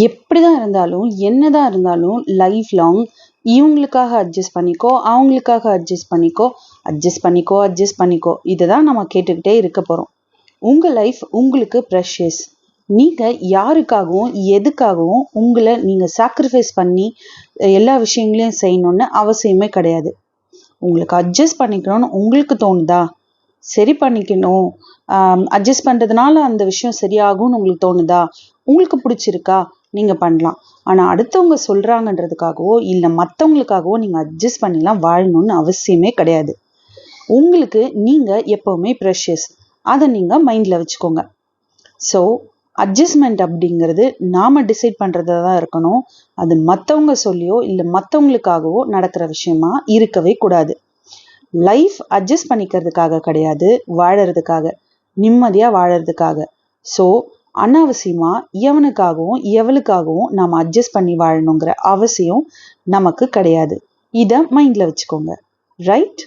எப்படிதான் இருந்தாலும், என்னதான் இருந்தாலும் லைஃப் லாங் இவங்களுக்காக அட்ஜஸ்ட் பண்ணிக்கோ, அவங்களுக்காக அட்ஜஸ்ட் பண்ணிக்கோ, அட்ஜஸ்ட் பண்ணிக்கோ, அட்ஜஸ்ட் பண்ணிக்கோ. இத தான் நம்ம கேட்டுக்கிட்டே இருக்க போறோம். உங்க லைஃப் உங்களுக்கு ப்ரெஷியஸ். நீங்க யாருக்காகவும், எதுக்காகவும் உங்கள நீங்க சாக்ரிஃபைஸ் பண்ணி எல்லா விஷயங்களையும் செய்யணும்னு அவசியமே கிடையாது. உங்களுக்கு அட்ஜஸ்ட் பண்ணிக்கணும்னு உங்களுக்கு தோணுதா? சரி பண்ணிக்கணும், அட்ஜஸ்ட் பண்றதுனால அந்த விஷயம் சரியாகும்னு உங்களுக்கு தோணுதா? உங்களுக்கு பிடிச்சிருக்கா? நீங்க பண்ணலாம். ஆனா அடுத்தவங்க சொல்றாங்கன்றதுக்காகவோ இல்ல மத்தவங்களுக்காகவோ நீங்க அட்ஜஸ்ட் பண்ணிலாம் வாழணும்னு அவசியமே கிடையாது. உங்களுக்கு நீங்க எப்பவுமே ப்ரெஷியஸ். அதை நீங்க மைண்ட்ல வச்சுக்கோங்க. ஸோ அட்ஜஸ்ட்மெண்ட் அப்படிங்கிறது நாம டிசைட் பண்றதா தான் இருக்கணும். அது மத்தவங்க சொல்லியோ இல்ல மத்தவங்களுக்காகவோ நடக்கிற விஷயமா இருக்கவே கூடாது. லைஃப் அட்ஜஸ்ட் பண்ணிக்கிறதுக்காக கிடையாது, வாழறதுக்காக, நிம்மதியா வாழறதுக்காக. ஸோ அனாவசியமா எவனுக்காகவும் எவளுக்காகவும் நாம அட்ஜஸ்ட் பண்ணி வாழணுங்கிற அவசியம் நமக்கு கிடையாது. இத மைண்ட்ல வச்சுக்கோங்க. ரைட்?